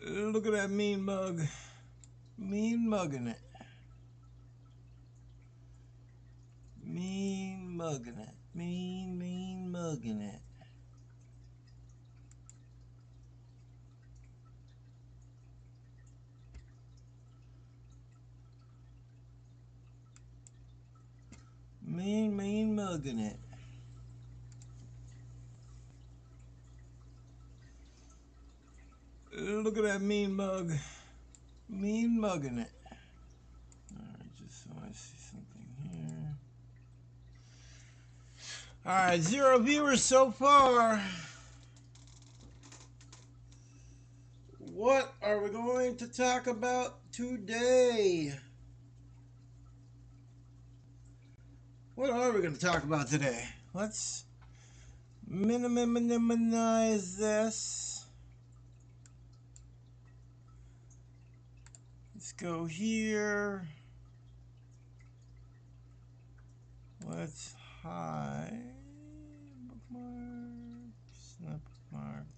Look at that mean mug. Mean mugging it. Mean mugging it. Mean mugging it. Mean mugging it. Look at that mean mug. Mean mugging it. Alright, just so I see something here. Alright, 0 viewers so far. What are we going to talk about today? What are we going to talk about today? Let's minimize this. Let's go here. Let's hide bookmarks, not bookmarks.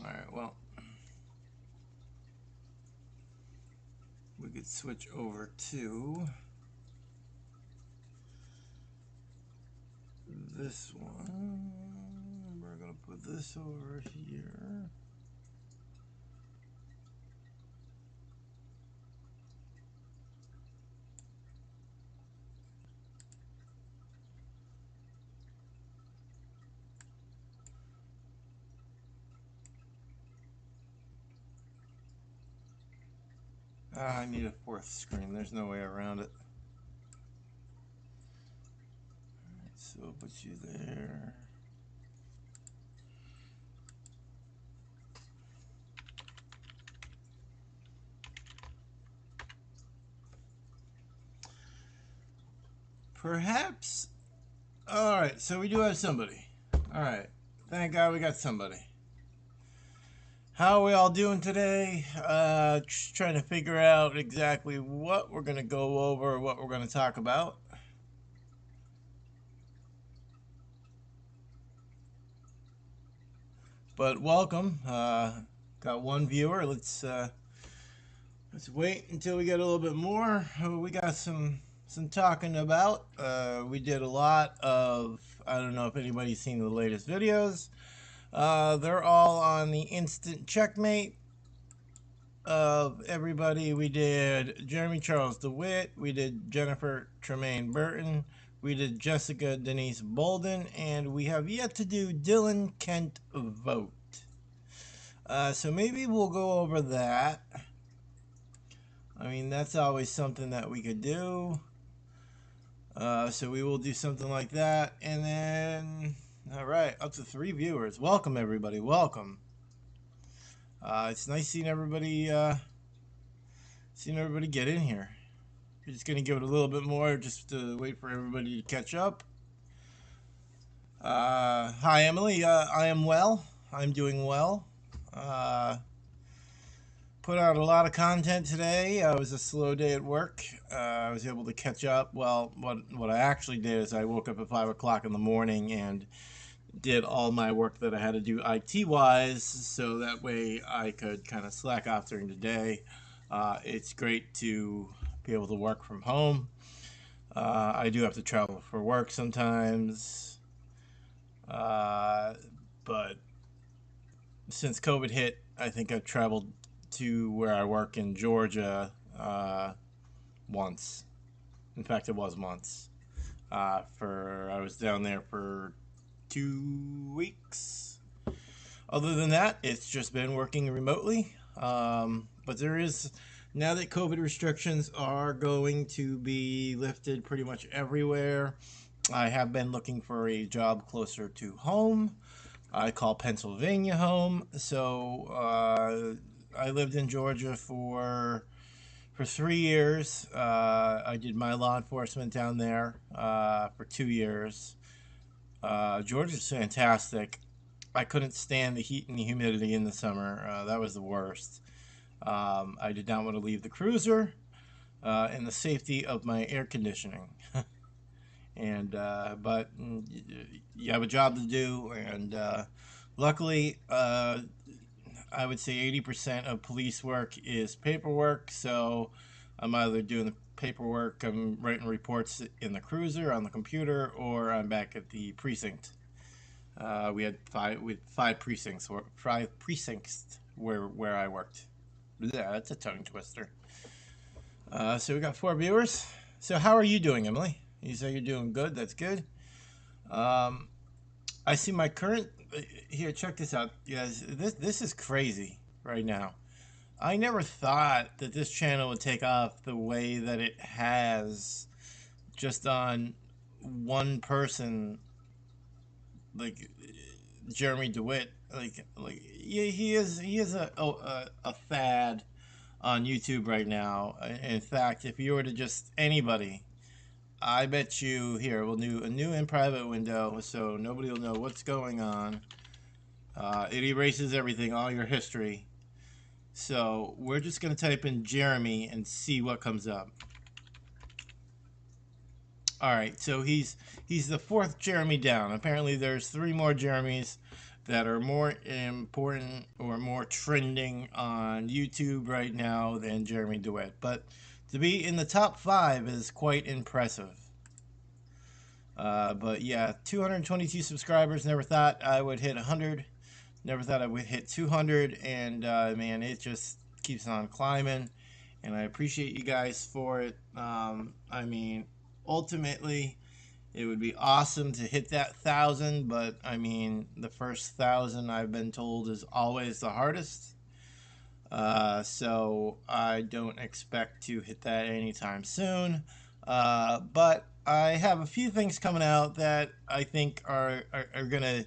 All right, well, we could switch over to this one. We're gonna put this over here. I need a fourth screen. There's no way around it. Alright, so I'll put you there. Perhaps. Alright, so we do have somebody. Alright, thank God we got somebody. How are we all doing today? Just trying to figure out exactly what we're going to go over, what we're going to talk about. But welcome. Got one viewer. Let's wait until we get a little bit more. We got some talking about. We did a lot of, I don't know if anybody's seen the latest videos. They're all on the instant checkmate of everybody. We did Jeremy Charles Dewitte. We did Jennifer Tremaine Burton. We did Jessica Denise Bolden. And we have yet to do Dylan Kent Vote. So maybe we'll go over that. I mean, that's always something that we could do. So we will do something like that. And then, all right, up to 3 viewers. Welcome, everybody. Welcome. It's nice seeing everybody get in here. We're just going to give it a little bit more just to wait for everybody to catch up. Hi, Emily. I am well. I'm doing well. Put out a lot of content today. It was a slow day at work. I was able to catch up. Well, what I actually did is I woke up at 5 o'clock in the morning and did all my work that I had to do IT-wise, so that way I could kind of slack off during the day. It's great to be able to work from home. I do have to travel for work sometimes, but since COVID hit, I think I've traveled to where I work in Georgia once. In fact, it was once. I was down there for 2 weeks. Other than that, it's just been working remotely. But there is, now that COVID restrictions are going to be lifted pretty much everywhere, I have been looking for a job closer to home. I call Pennsylvania home. So I lived in Georgia for 3 years. I did my law enforcement down there for 2 years. Georgia's fantastic. I couldn't stand the heat and the humidity in the summer. That was the worst. I did not want to leave the cruiser in the safety of my air conditioning. And but you have a job to do, and luckily, I would say 80% of police work is paperwork. So I'm either doing the paperwork, I'm writing reports in the cruiser on the computer, or I'm back at the precinct. We had five precincts, or five precincts where I worked. Yeah, that's a tongue twister. So we got 4 viewers. So how are you doing, Emily? You say you're doing good. That's good. Um, I see my current. Here, check this out, guys. This is crazy right now. I never thought that this channel would take off the way that it has, just on one person, like Jeremy Dewitte. Like yeah, he is a fad on YouTube right now. In fact, if you were to just anybody, I bet you here we'll do a new in private window so nobody will know what's going on. It erases everything, all your history. So we're just gonna type in Jeremy and see what comes up. All right, so he's the fourth Jeremy down. Apparently, there's 3 more Jeremys that are more important or more trending on YouTube right now than Jeremy Dewitte. But to be in the top 5 is quite impressive. But yeah, 222 subscribers. Never thought I would hit 100. Never thought I would hit 200. And man, it just keeps on climbing. And I appreciate you guys for it. I mean, ultimately, it would be awesome to hit that 1,000. But I mean, the first 1,000 I've been told is always the hardest. So I don't expect to hit that anytime soon. But I have a few things coming out that I think are gonna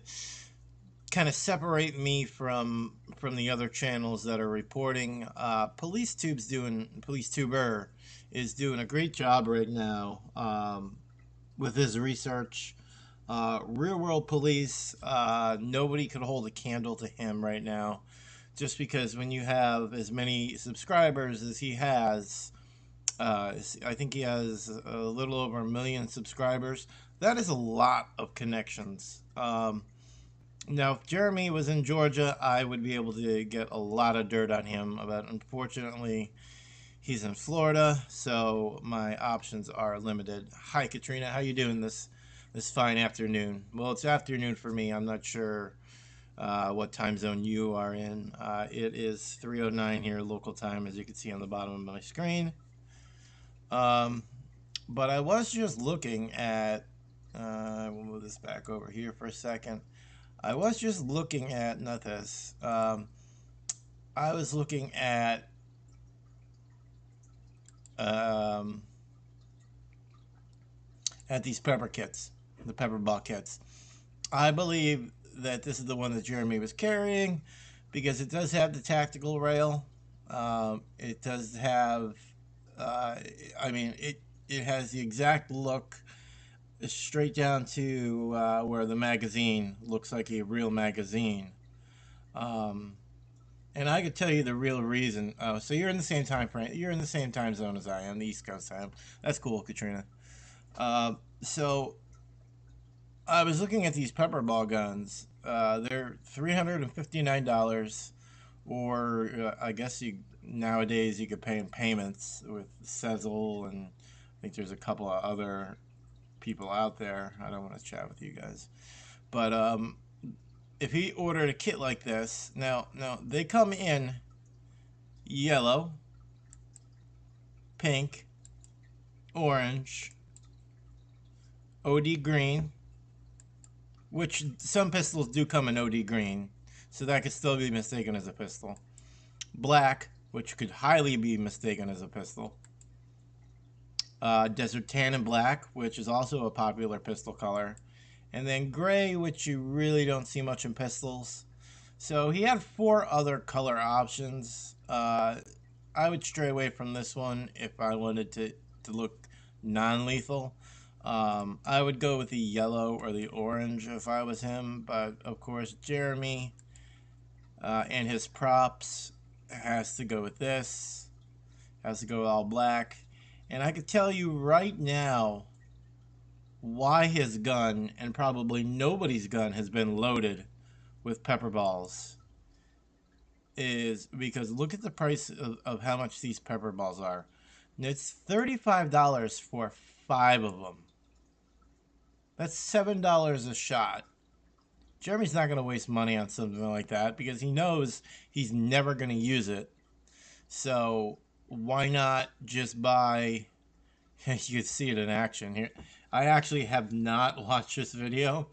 kind of separate me from the other channels that are reporting. Police Tuber is doing a great job right now with his research. Real world police, nobody could hold a candle to him right now, just because when you have as many subscribers as he has, I think he has a little over 1 million subscribers. That is a lot of connections. Now, if Jeremy was in Georgia, I would be able to get a lot of dirt on him. But unfortunately, he's in Florida, so my options are limited. Hi, Katrina. How you doing this fine afternoon? Well, it's afternoon for me. I'm not sure what time zone you are in. It is 3:09 here local time, as you can see on the bottom of my screen. But I was just looking at, we'll move this back over here for a second. I was just looking at, not this, I was looking at these pepper kits, the pepper ball kits. I believe that this is the one that Jeremy was carrying because it does have the tactical rail. It does have, I mean, it has the exact look, straight down to where the magazine looks like a real magazine. And I could tell you the real reason. Oh, so you're in the same time frame. You're in the same time zone as I am, the East Coast time. That's cool, Katrina. So I was looking at these pepper ball guns. They're $359, or I guess nowadays you could pay in payments with Sezzle, and I think there's a couple of other people out there. I don't want to chat with you guys, but if he ordered a kit like this, now they come in yellow, pink, orange, OD green, which some pistols do come in OD green, so that could still be mistaken as a pistol. Black, which could highly be mistaken as a pistol. Desert tan and black, which is also a popular pistol color. And then gray, which you really don't see much in pistols. So he had 4 other color options. I would stray away from this one if I wanted to look non-lethal. I would go with the yellow or the orange if I was him, but of course Jeremy and his props has to go with this, has to go with all black. And I could tell you right now why his gun, and probably nobody's gun, has been loaded with pepper balls, is because look at the price of how much these pepper balls are. And it's $35 for 5 of them. That's $7 a shot. Jeremy's not going to waste money on something like that because he knows he's never going to use it. So why not just buy... You can see it in action here. I actually have not watched this video.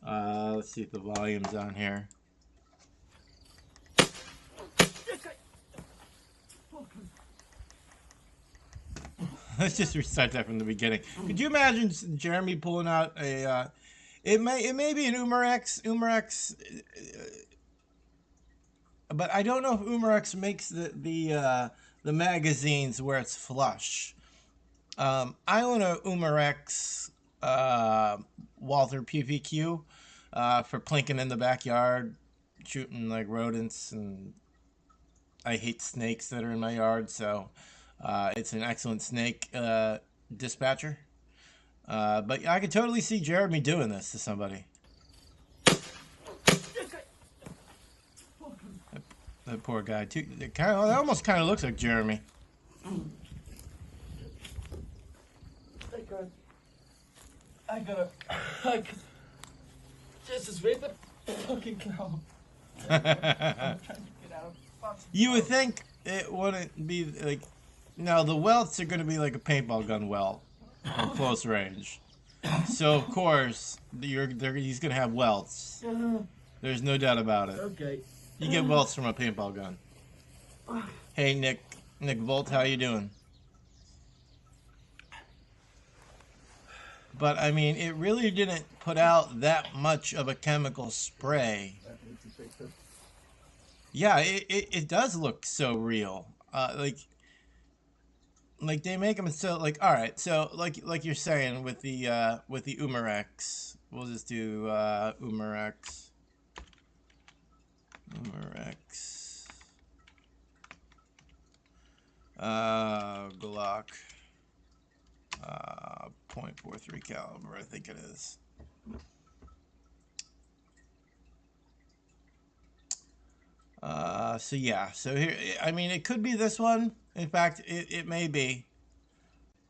Let's see if the volume's on here. Let's just restart that from the beginning. Could you imagine Jeremy pulling out a... it may be an Umarex, but I don't know if Umarex makes the magazines where it's flush. I own a Umarex Walther PPQ for plinking in the backyard, shooting like rodents, and I hate snakes that are in my yard, so it's an excellent snake dispatcher. But I could totally see Jeremy doing this to somebody. That poor guy too. It almost kind of looks like Jeremy. I gotta. This is right the fucking cow. I'm trying to get out. You would think it wouldn't be like. No, the welts are going to be like a paintball gun welt at close range. So of course he's going to have welts. There's no doubt about it. Okay. You get welts from a paintball gun. Hey Nick Volt, how you doing? But I mean, it really didn't put out that much of a chemical spray. Yeah, it does look so real. Like they make them so like, all right, so like you're saying with the Umarex, we'll just do Umarex Glock 0.43 caliber, I think it is. So yeah, so here, I mean, it could be this one. In fact, it may be.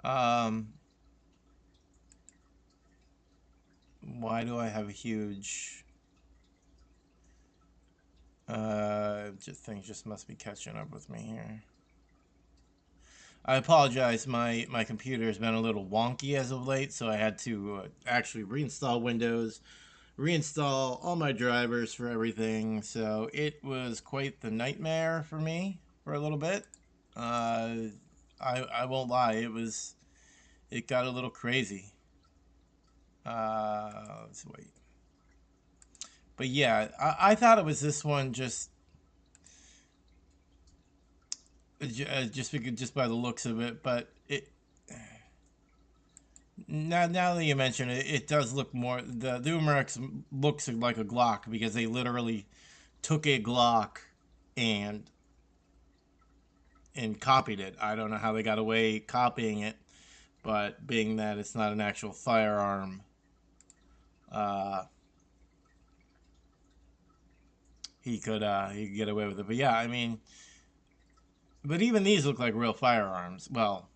Why do I have a huge... things just must be catching up with me here. I apologize, my computer has been a little wonky as of late, so I had to actually reinstall Windows, reinstall all my drivers for everything, so it was quite the nightmare for me for a little bit. I won't lie, it got a little crazy. Let's wait. But yeah, I thought it was this one just by the looks of it, but now that you mention it, it does look more, the Umarex looks like a Glock because they literally took a Glock and copied it. I don't know how they got away copying it, but being that it's not an actual firearm, he could get away with it. But yeah, I mean, but even these look like real firearms. Well,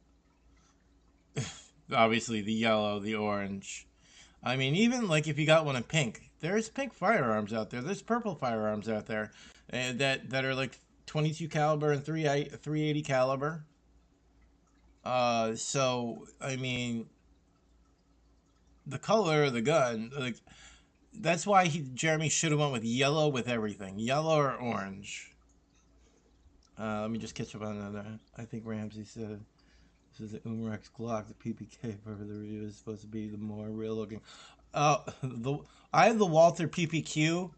obviously the yellow, the orange. I mean, even like if you got one in pink, there's pink firearms out there. There's purple firearms out there that are like 22 caliber and 380 caliber. So I mean, the color of the gun, like, that's why Jeremy should have went with yellow with everything, yellow or orange. Let me just catch up on that. I think Ramsey said this is the Umarex Glock. The PPK for the review is supposed to be the more real looking. I have the Walther PPQ,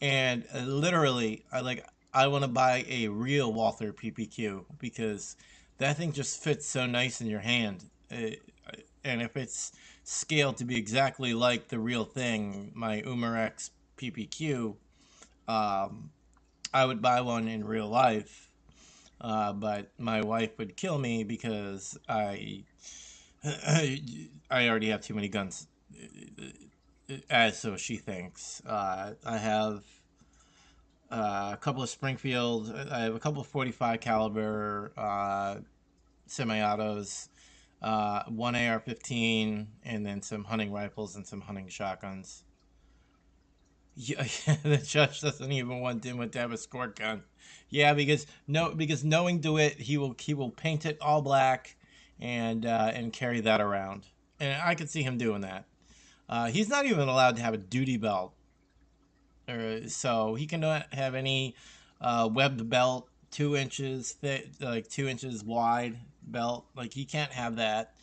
and literally, I want to buy a real Walther PPQ because that thing just fits so nice in your hand. and if it's scaled to be exactly like the real thing, my Umarex PPQ, um, I would buy one in real life. But my wife would kill me because I already have too many guns, as so she thinks. I have a couple of Springfield. I have a couple of 45 caliber semi-autos, one AR-15, and then some hunting rifles and some hunting shotguns. Yeah, the judge doesn't even want Dewitte to have a squirt gun. Yeah, because knowing Dewitte, he will paint it all black, and carry that around, and I could see him doing that. He's not even allowed to have a duty belt, so he cannot have any webbed belt, 2 inches thick, like 2 inches wide belt. Like he can't have that.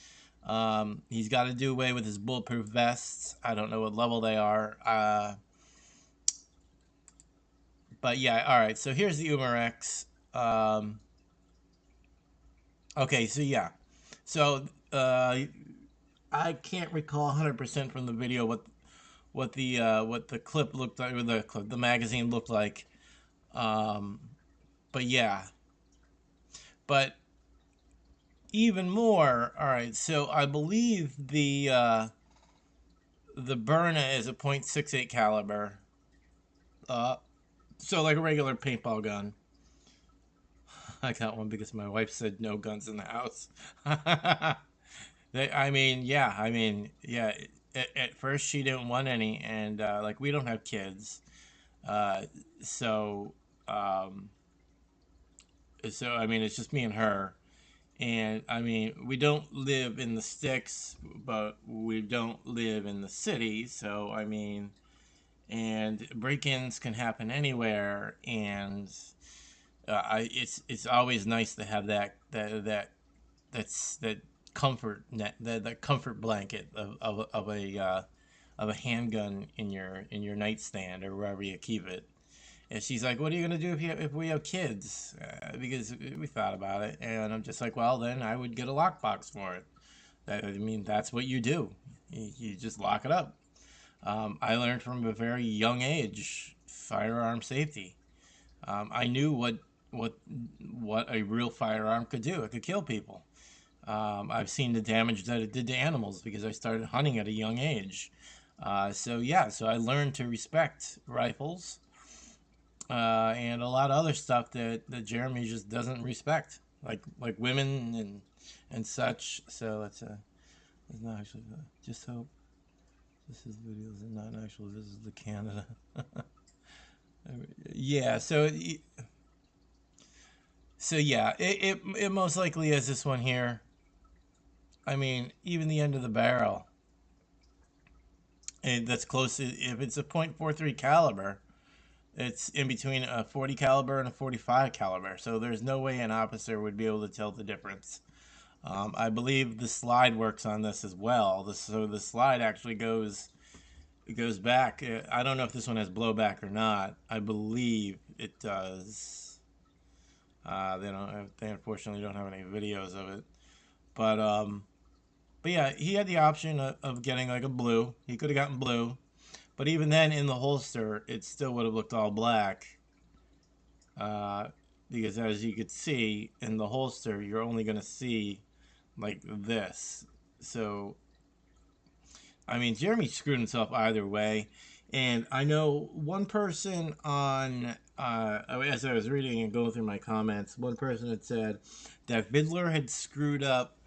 He's got to do away with his bulletproof vests. I don't know what level they are. But yeah, all right. So here's the Umarex. Okay, so yeah, so I can't recall 100% from the video what the clip looked like, or the magazine looked like. Um, but yeah, but even more. All right, so I believe the Berna is a .68 caliber. Uh, so like a regular paintball gun. I got one because my wife said no guns in the house. Yeah. At first she didn't want any, and like we don't have kids, uh, so um, so I mean it's just me and her, and I mean we don't live in the sticks, but we don't live in the city, so I mean, and break-ins can happen anywhere, and it's always nice to have that comfort net, that comfort blanket of a handgun in your nightstand or wherever you keep it. And she's like, "What are you gonna do if we have kids?" Because we thought about it, and I'm just like, "Well, then I would get a lockbox for it." I mean, that's what you do. You just lock it up. I learned from a very young age firearm safety. I knew what what a real firearm could do. It could kill people. I've seen the damage that it did to animals because I started hunting at a young age. So yeah, so I learned to respect rifles, and a lot of other stuff that Jeremy just doesn't respect, like women and such. So it's not actually just hope this is videos and not actual. This is the Canada. Yeah. So yeah, it most likely is this one here. I mean, even the end of the barrel, that's close. If it's a .43 caliber, it's in between a 40 caliber and a 45 caliber. So there's no way an officer would be able to tell the difference. I believe the slide works on this as well. So the slide actually goes back. I don't know if this one has blowback or not. I believe it does. They unfortunately don't have any videos of it. But but yeah, he had the option of getting like a blue. He could have gotten blue, but even then, in the holster, it still would have looked all black. Uh, because as you could see in the holster, you're only going to see like this. So, I mean, Jeremy screwed himself either way. And I know one person as I was reading and going through my comments, one person had said that Vidler had screwed up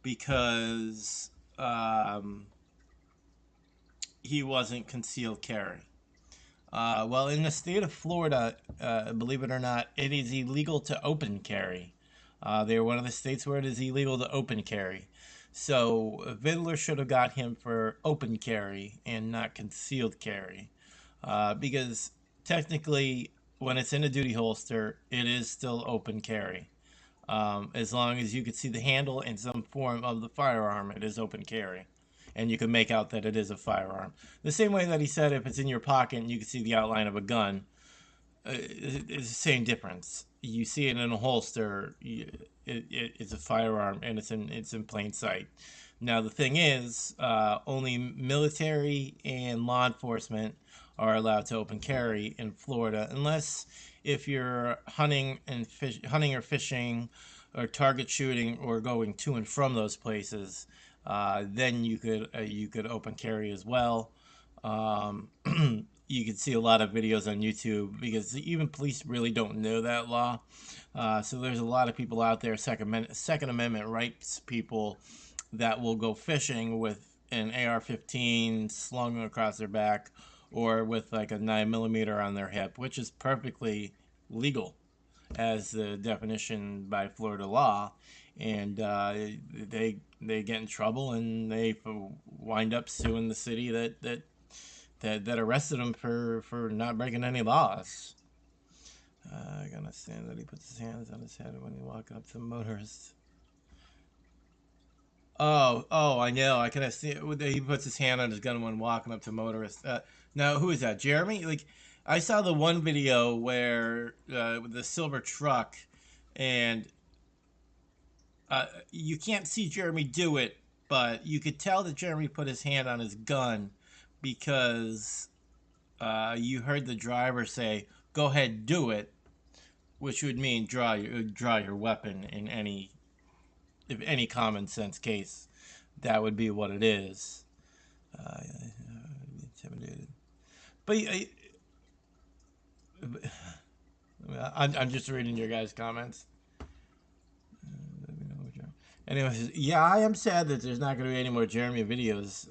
because he wasn't concealed carry. Well, in the state of Florida, believe it or not, it is illegal to open carry. They're one of the states where it is illegal to open carry. So Vidler should have got him for open carry and not concealed carry. Because technically, when it's in a duty holster, it is still open carry. As long as you can see the handle and some form of the firearm, it is open carry. And you can make out that it is a firearm. The same way that he said if it's in your pocket and you can see the outline of a gun, it's the same difference. You see it in a holster, it's a firearm, and it's in plain sight. Now the thing is, only military and law enforcement are allowed to open carry in Florida, unless if you're hunting or fishing, or target shooting, or going to and from those places. Then you could open carry as well. Um, you can see a lot of videos on YouTube because even police really don't know that law. So there's a lot of people out there, Second Amendment rights people, that will go fishing with an AR-15 slung across their back, or with like a 9mm on their hip, which is perfectly legal as the definition by Florida law. And they get in trouble, and they wind up suing the city that arrested him for not breaking any laws. I gotta understand that he puts his hands on his head when he walks up to motorists. Oh, I know. I can see it. He puts his hand on his gun when walking up to motorists. Now, who is that? Jeremy? Like, I saw the one video where with the silver truck, and you can't see Jeremy do it, but you could tell that Jeremy put his hand on his gun because you heard the driver say, "Go ahead, do it," which would mean draw your weapon in any common sense case. That would be what it is. Intimidated, but I'm just reading your guys' comments. Anyways, yeah, I am sad that there's not going to be any more Jeremy videos.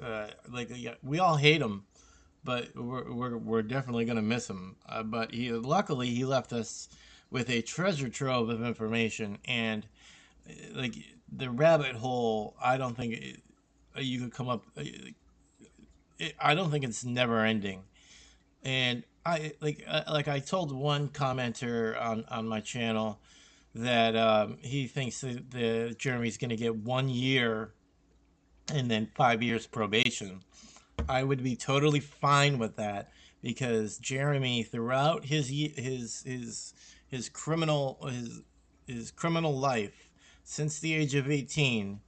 Yeah, we all hate him, but we're definitely going to miss him. But luckily he left us with a treasure trove of information, and like the rabbit hole, I don't think you could come up. I don't think it's never ending. And like I told one commenter on my channel that he thinks that Jeremy's going to get 1 year and then 5 years probation. I would be totally fine with that, because Jeremy, throughout his criminal life, since the age of 18,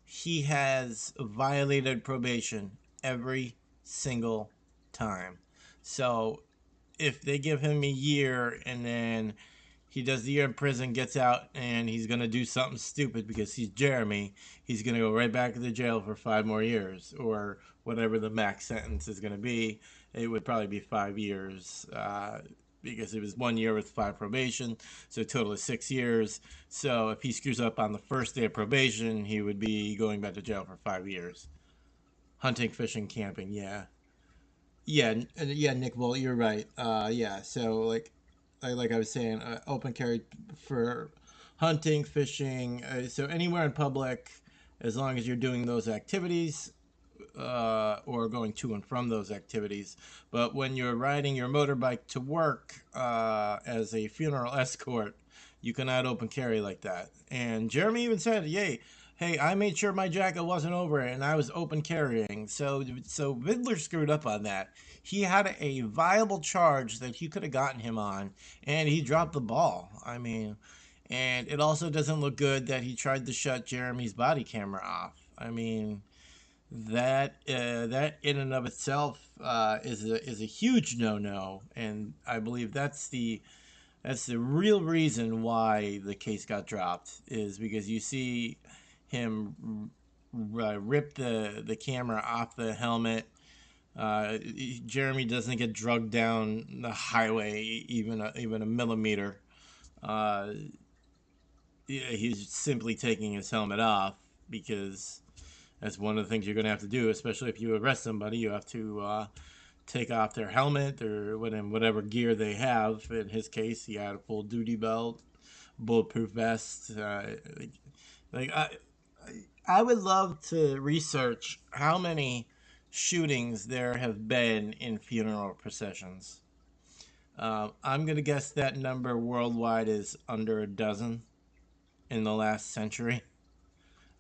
he has violated probation every single time. So if they give him a year and then he does the year in prison, gets out, and he's going to do something stupid because he's Jeremy, he's going to go right back to the jail for 5 more years, or whatever the max sentence is going to be. It would probably be 5 years, because it was 1 year with 5 probation, so a total of 6 years. So if he screws up on the first day of probation, he would be going back to jail for 5 years. Hunting, fishing, camping, yeah. Yeah, Nick, well, you're right. Yeah, so like I was saying, open carry for hunting, fishing, so anywhere in public, as long as you're doing those activities, or going to and from those activities. But when you're riding your motorbike to work as a funeral escort, you cannot open carry like that. And Jeremy even said, "Yay, hey, I made sure my jacket wasn't over it, and I was open carrying." So Vidler screwed up on that. He had a viable charge that he could have gotten him on, and he dropped the ball. I mean, and it also doesn't look good that he tried to shut Jeremy's body camera off. I mean, that in and of itself is a huge no-no, and I believe that's the real reason why the case got dropped, is because you see him rip the camera off the helmet. Jeremy doesn't get drugged down the highway even a millimeter. Uh, he's simply taking his helmet off, because that's one of the things you're going to have to do, especially if you arrest somebody. You have to take off their helmet, or whatever gear they have. In his case, he had a full duty belt, bulletproof vest. Like I would love to research how many shootings there have been in funeral processions. I'm gonna guess that number worldwide is under a dozen in the last century.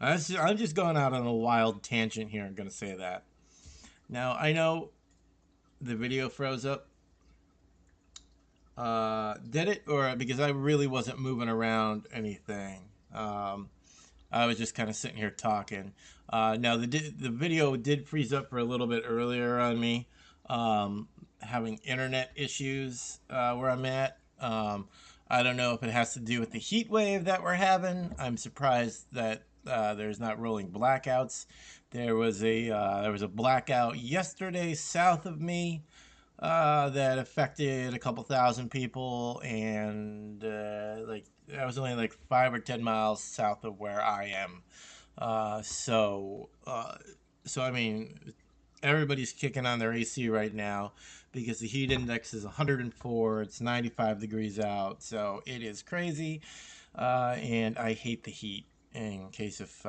I'm just going out on a wild tangent here. I'm gonna say that. Now I know the video froze up. Did it, or because I really wasn't moving around anything? I was just kind of sitting here talking. Now the video did freeze up for a little bit earlier on me, having internet issues where I'm at. I don't know if it has to do with the heat wave that we're having. I'm surprised that there's not rolling blackouts. There was a blackout yesterday south of me that affected a couple thousand people, and like I was only like 5 or 10 miles south of where I am. Uh, so, uh, so I mean, everybody's kicking on their AC right now because the heat index is 104. It's 95 degrees out, so it is crazy. And I hate the heat. In case if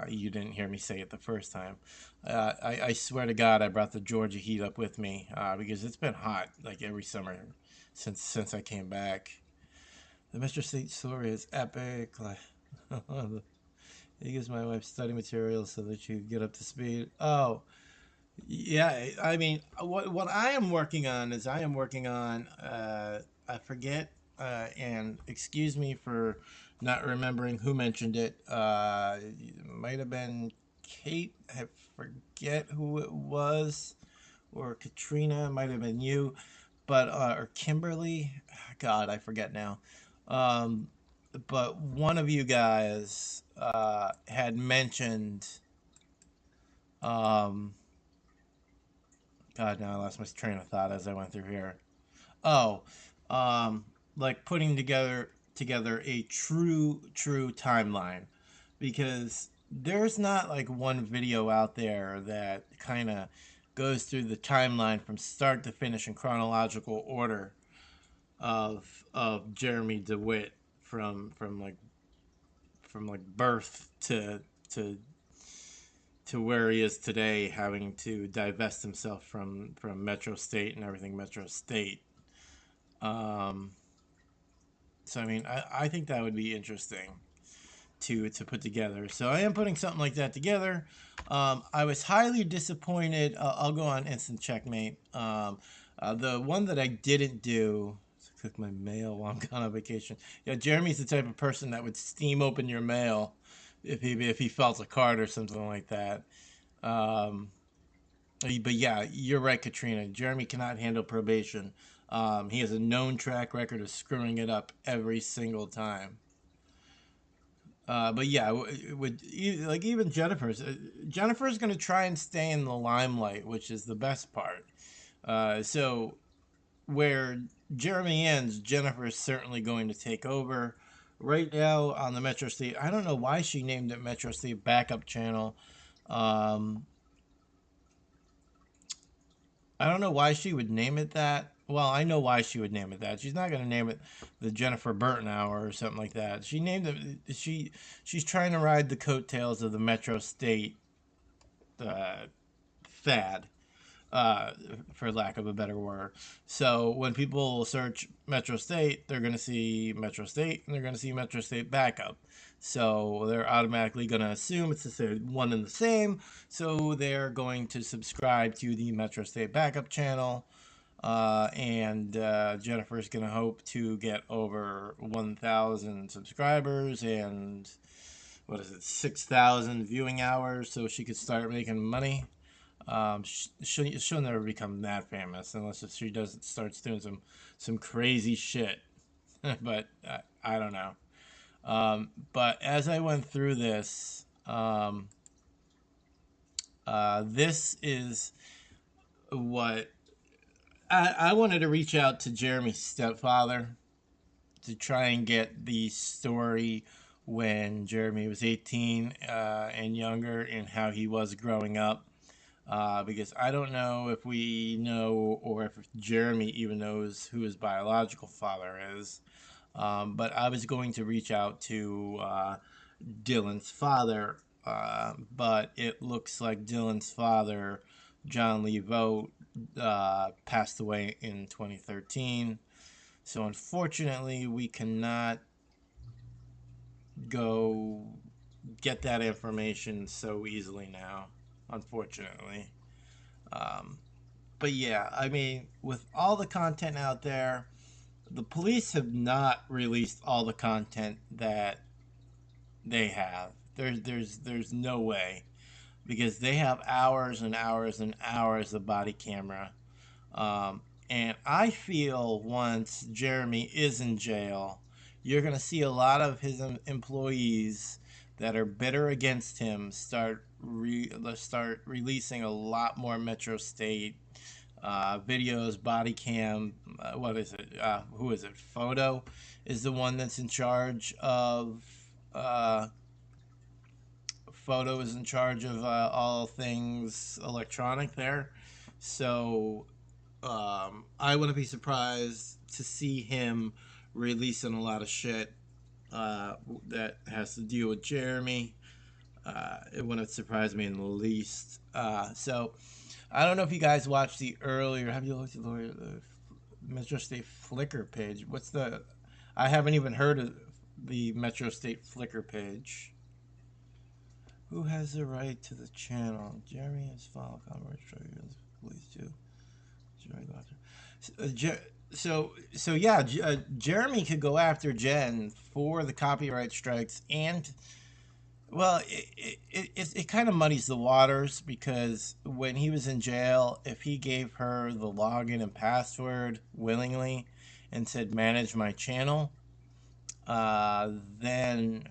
you didn't hear me say it the first time, I swear to God, I brought the Georgia heat up with me because it's been hot like every summer since I came back. The Metro State story is epic. Like, he gives my wife study materials so that she could get up to speed. Oh, yeah. I mean, what I am working on is I am working on I forget and excuse me for not remembering who mentioned it. It might have been Kate. I forget who it was, or Katrina. Might have been you, but or Kimberly. God, I forget now. Um, but one of you guys had mentioned. Um, God, now I lost my train of thought as I went through here. Oh, um, like putting together a true timeline, because there's not like one video out there that kind of goes through the timeline from start to finish in chronological order of Jeremy Dewitte from like birth to to where he is today, having to divest himself from Metro State and everything Metro State. Um, so I mean, I think that would be interesting to put together. So I am putting something like that together. I was highly disappointed. I'll go on instant checkmate. The one that I didn't do. Click my mail while I'm gone on vacation. Yeah, Jeremy's the type of person that would steam open your mail if he felt a card or something like that. Um, but yeah, you're right, Katrina. Jeremy cannot handle probation. He has a known track record of screwing it up every single time. But yeah, like even Jennifer's going to try and stay in the limelight, which is the best part. So where Jeremy ends, Jennifer is certainly going to take over. Right now on the Metro State, I don't know why she named it Metro State Backup Channel. Um, I don't know why she would name it that. Well, I know why she would name it that. She's not going to name it the Jennifer Burton Hour or something like that. She named it. She's trying to ride the coattails of the Metro State uh, fad, uh, for lack of a better word. So when people search Metro State, they're going to see Metro State and they're going to see Metro State Backup. So they're automatically going to assume it's the one and the same. So they're going to subscribe to the Metro State Backup channel. And Jennifer's going to hope to get over 1,000 subscribers and what is it, 6,000 viewing hours so she could start making money. She'll never become that famous unless if she does starts doing some crazy shit. But I don't know. But as I went through this, this is what I wanted to reach out to Jeremy's stepfather to try and get the story when Jeremy was 18 and younger and how he was growing up. Because I don't know if we know or if Jeremy even knows who his biological father is. But I was going to reach out to Dylan's father, but it looks like Dylan's father, John Lee Vogt, passed away in 2013. So unfortunately, we cannot go get that information so easily now. Unfortunately. Um, but yeah, I mean, with all the content out there, the police have not released all the content that they have. There's no way. because they have hours and hours and hours of body camera. And I feel once Jeremy is in jail, you're going to see a lot of his employees that are bitter against him start releasing a lot more Metro State videos, body cam. What is it? Who is it? Photo is the one that's in charge of. Photo is in charge of all things electronic there. So I wouldn't be surprised to see him releasing a lot of shit that has to deal with Jeremy. It wouldn't surprise me in the least. So I don't know if you guys watched the earlier. Have you looked at the Metro State Flickr page? What's the? I haven't even heard of the Metro State Flickr page. Who has the right to the channel? Jeremy has filed commerce police too. So yeah, Jeremy could go after Jen for the copyright strikes, and well, it kind of muddies the waters, because when he was in jail, if he gave her the login and password willingly and said manage my channel, then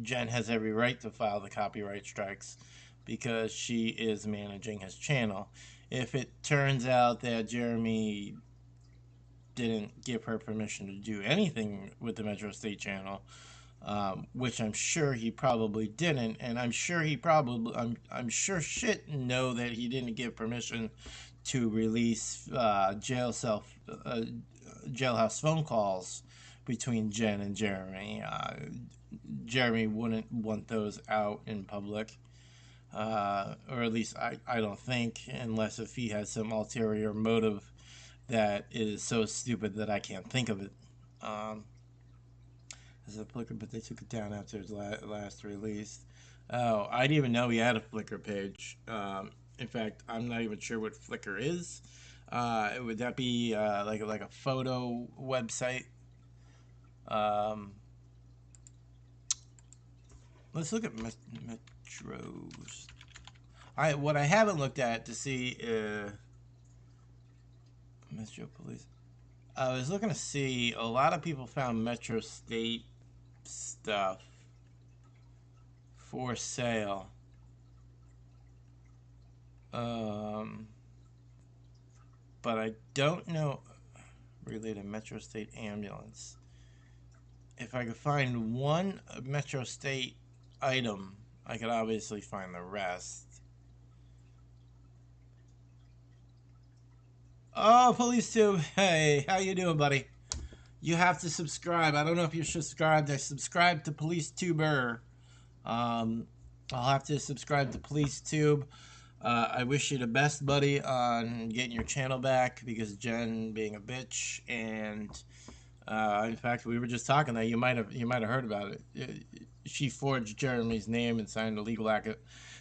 Jen has every right to file the copyright strikes because she is managing his channel. If it turns out that Jeremy didn't give her permission to do anything with the Metro State channel, which I'm sure he probably didn't, and I'm sure shit know that he didn't give permission to release jailhouse phone calls between Jen and Jeremy. Jeremy wouldn't want those out in public, or at least I don't think, unless if he has some ulterior motive that is so stupid that I can't think of it. As a Flickr, but they took it down after his last release. Oh, I didn't even know he had a Flickr page. In fact, I'm not even sure what Flickr is. Would that be like a photo website? Let's look at Metros. What I haven't looked at to see Metro Police. I was looking to see, a lot of people found Metro State stuff for sale. But I don't know related Metro State ambulance. If I could find one Metro State item, I could obviously find the rest. Oh, Police Tube. Hey, how you doing, buddy? You have to subscribe. I don't know if you're subscribed. I subscribe to Police Tuber. I'll have to subscribe to Police Tube. I wish you the best, buddy, on getting your channel back, because Jen being a bitch, and in fact, we were just talking that you might have heard about it. She forged Jeremy's name and signed a legal act.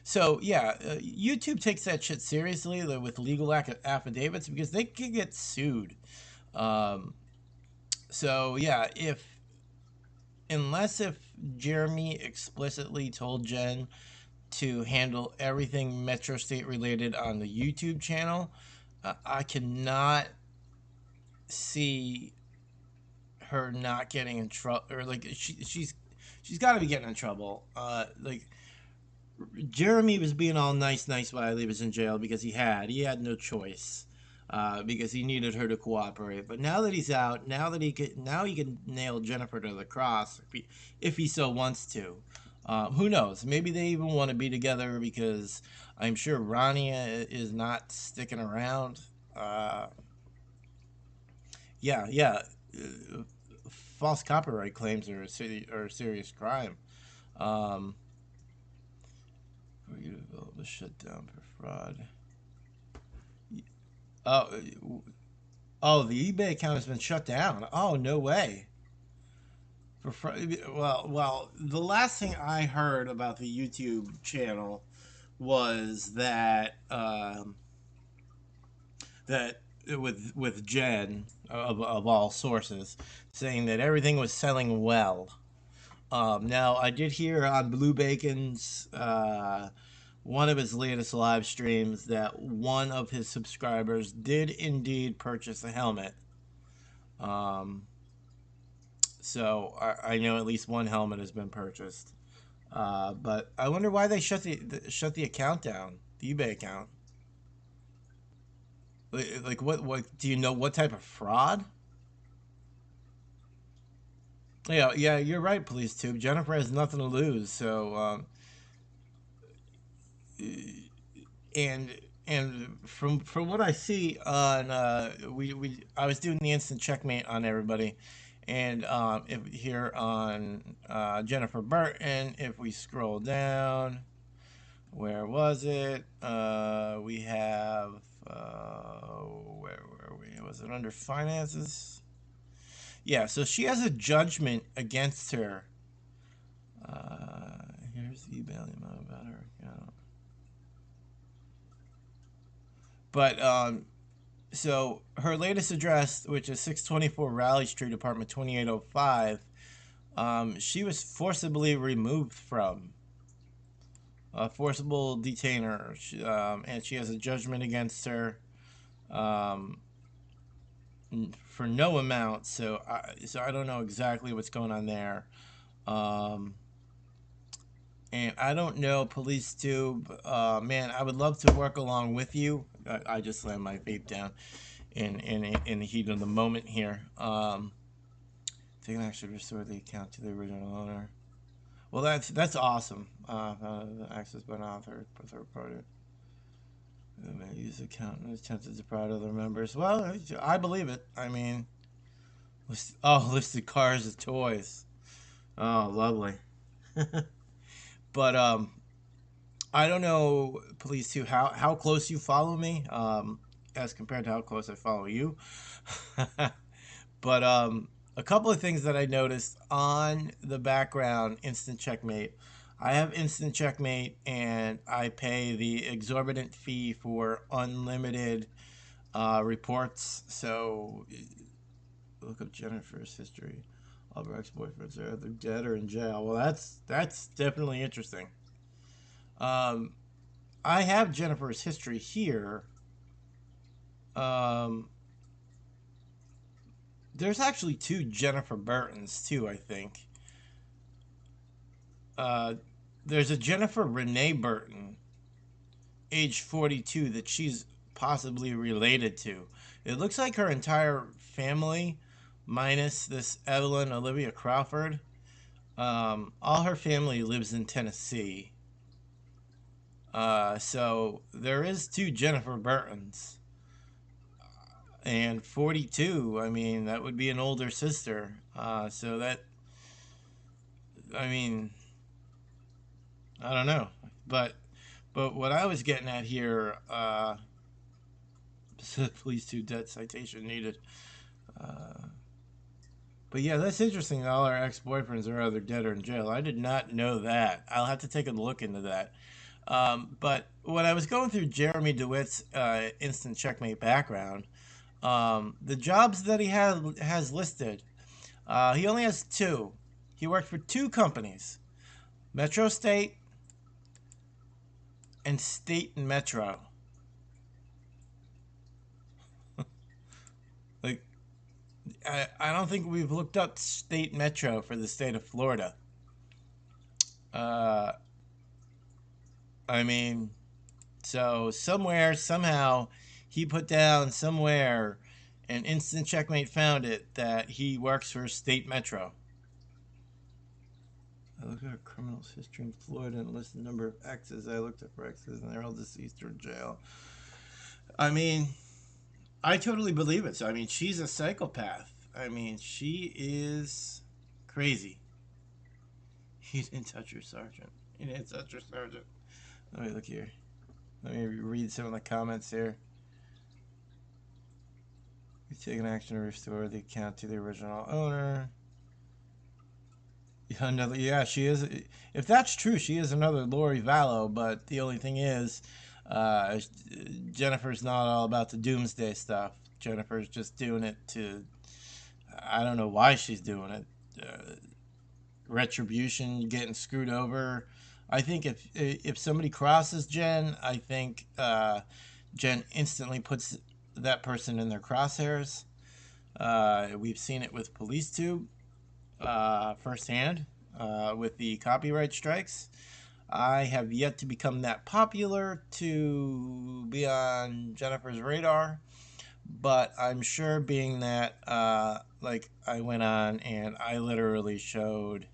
So yeah, YouTube takes that shit seriously with legal affidavits, because they could get sued. So yeah, unless Jeremy explicitly told Jen to handle everything Metro State related on the YouTube channel, I cannot see her not getting in trouble, or like she's got to be getting in trouble. Like, Jeremy was being all nice while he was in jail because he had no choice, because he needed her to cooperate. But now that he's out, now he can nail Jennifer to the cross if he so wants to. Who knows? Maybe they even want to be together, because I'm sure Ronnie is not sticking around. Yeah. False copyright claims are a serious crime. For you to develop a shutdown for fraud. Oh, the eBay account has been shut down. Oh, no way. Well, the last thing I heard about the YouTube channel was that with Jen of all sources saying that everything was selling well. Now I did hear on Blue Bacon's one of his latest live streams that one of his subscribers did indeed purchase a helmet. Um, so I know at least one helmet has been purchased. But I wonder why they shut the account down, the eBay account. Like what do you know what type of fraud? Yeah, yeah, you're right, Police Tube. Jennifer has nothing to lose, so and from what I see on we I was doing the instant checkmate on everybody, and if here on Jennifer Burton, if we scroll down, where was it? We have where were we? Was it under finances? Yeah, so she has a judgment against her. Here's the emailing about her account. But so her latest address, which is 624 Raleigh Street, apartment 2805, she was forcibly removed from. A forcible detainer, and she has a judgment against her um, for no amount. So I don't know exactly what's going on there. Um, and I don't know, Police Tube. Man, I would love to work along with you. I just slammed my vape down in the heat of the moment here. They can actually restore the account to the original owner. Well, that's awesome. Access by author, third party. Use account and attempted to defraud other members. Well, I believe it. I mean, listed cars as toys. Oh, lovely. But I don't know, Police Too, how close you follow me, as compared to how close I follow you. But a couple of things that I noticed on the background instant checkmate. I have instant checkmate and I pay the exorbitant fee for unlimited reports. So look up Jennifer's history. All of her ex-boyfriends are either dead or in jail. Well, that's definitely interesting. Um, I have Jennifer's history here. Um, there's actually two Jennifer Burtons too, I think. Uh, there's a Jennifer Renee Burton, age 42, that she's possibly related to. It looks like her entire family, minus this Evelyn Olivia Crawford, all her family lives in Tennessee. So there is two Jennifer Burtons. And 42, I mean, that would be an older sister. So that, I mean, I don't know. But what I was getting at here, police to debt citation needed. But yeah, that's interesting. All our ex-boyfriends are either dead or in jail. I did not know that. I'll have to take a look into that. But when I was going through Jeremy DeWitte's instant checkmate background, the jobs that he has listed, he only has two. He worked for two companies, Metro State and State and Metro. Like, I don't think we've looked up State Metro for the state of Florida. Uh, I mean, so somewhere, somehow, he put down somewhere, and Instant Checkmate found it, that he works for State Metro. I looked at a criminal's history in Florida and listed the number of exes. I looked up for exes, and they're all deceased or in jail. I mean, I totally believe it. So, I mean, she's a psychopath. I mean, she is crazy. He didn't touch your sergeant. He didn't touch your sergeant. Let me look here. Let me read some of the comments here. We've taken action to restore the account to the original owner. Yeah, she is. If that's true, she is another Lori Vallow. But the only thing is, Jennifer's not all about the doomsday stuff. Jennifer's just doing it to. I don't know why she's doing it. Retribution, getting screwed over. I think if somebody crosses Jen, I think Jen instantly puts that person in their crosshairs. We've seen it with PoliceTube firsthand with the copyright strikes. I have yet to become that popular to be on Jennifer's radar, but I'm sure being that like I went on and I literally showed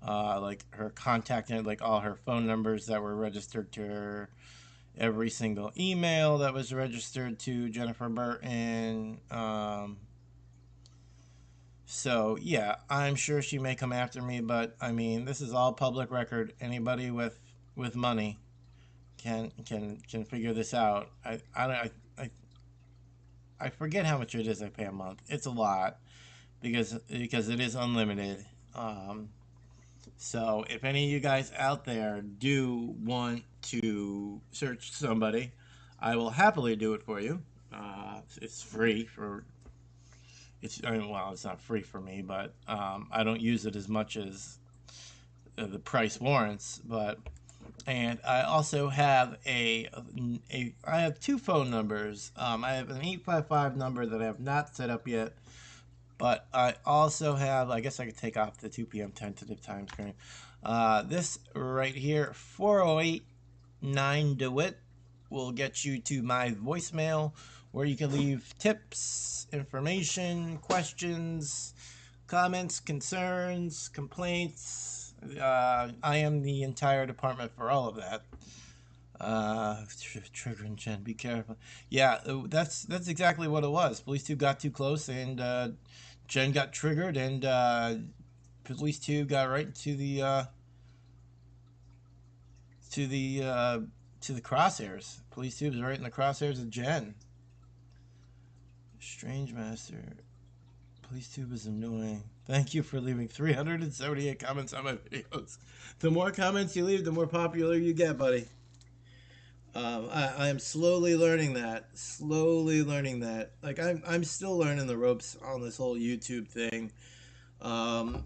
like her contact, like all her phone numbers that were registered to her, every single email that was registered to Jennifer Burton. So yeah, I'm sure she may come after me, but I mean, this is all public record. Anybody with money can figure this out. I forget how much it is I pay a month. It's a lot because it is unlimited. So if any of you guys out there do want to search somebody, I will happily do it for you. It's free for I mean, well, it's not free for me, but I don't use it as much as the price warrants. But and I also have I have two phone numbers. I have an 855 number that I have not set up yet, but I also have, I guess I could take off the 2 p.m. tentative time screen. This right here, 4089 Dewitte, will get you to my voicemail where you can leave tips, information, questions, comments, concerns, complaints. I am the entire department for all of that. Triggering Jen, be careful. Yeah, that's exactly what it was. PoliceTube got too close, and Jen got triggered, and PoliceTube got right into to the crosshairs. PoliceTube is right in the crosshairs of Jen. Strange Master. PoliceTube is annoying. Thank you for leaving 378 comments on my videos. The more comments you leave, the more popular you get, buddy. I am slowly learning that. Slowly learning that. Like I'm still learning the ropes on this whole YouTube thing. But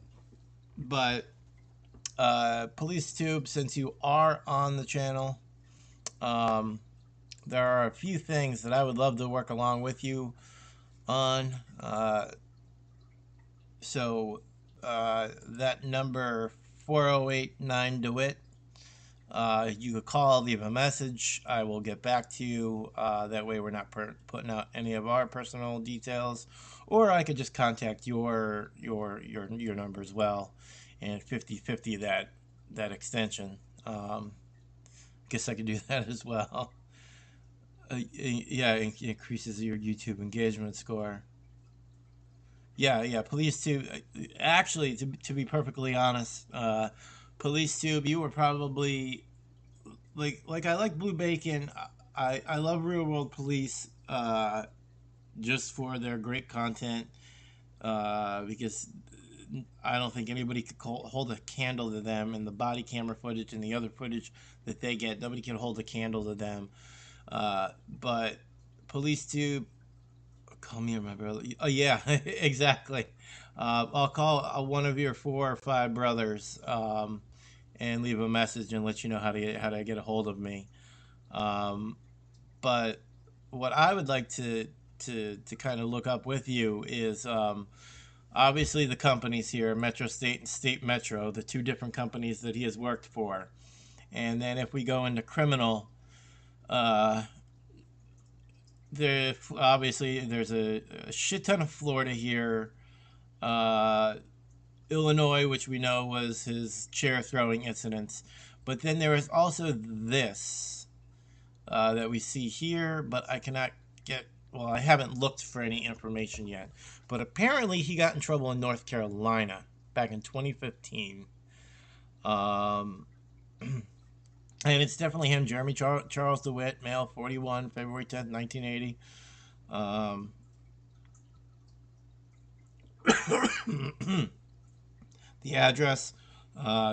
PoliceTube, since you are on the channel, there are a few things that I would love to work along with you on. So that number 4089 DeWitt. You could call, leave a message. I will get back to you. That way, we're not putting out any of our personal details, or I could just contact your number as well, and 50/50 that extension. Guess I could do that as well. Yeah, it increases your YouTube engagement score. Yeah. PoliceTube. Actually, to be perfectly honest, PoliceTube, you were probably like I like Blue Bacon. I love Real World Police just for their great content because I don't think anybody could hold a candle to them, and the body camera footage and the other footage that they get, nobody can hold a candle to them. But PoliceTube, call me my brother. Oh yeah, exactly. I'll call one of your 4 or 5 brothers and leave a message and let you know how to get a hold of me. But what I would like to kind of look up with you is obviously the companies here, Metro State and State Metro, the 2 different companies that he has worked for. And then if we go into criminal, obviously there's a shit ton of Florida here. Illinois, which we know was his chair throwing incidents. But then there is also this that we see here, but I cannot get, well, I haven't looked for any information yet. But apparently he got in trouble in North Carolina back in 2015. And it's definitely him, Jeremy Charles DeWitt, male, 41, February 10th, 1980. The address,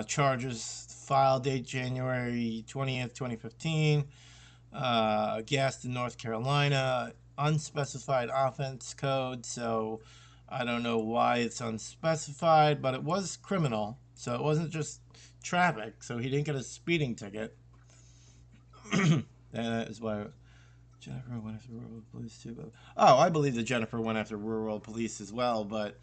charges, file date January 20th, 2015. Gaston, North Carolina, unspecified offense code, so I don't know why it's unspecified, but it was criminal, so it wasn't just traffic, so he didn't get a speeding ticket. That is why Jennifer went after rural police too. But, oh, I believe that Jennifer went after rural police as well. But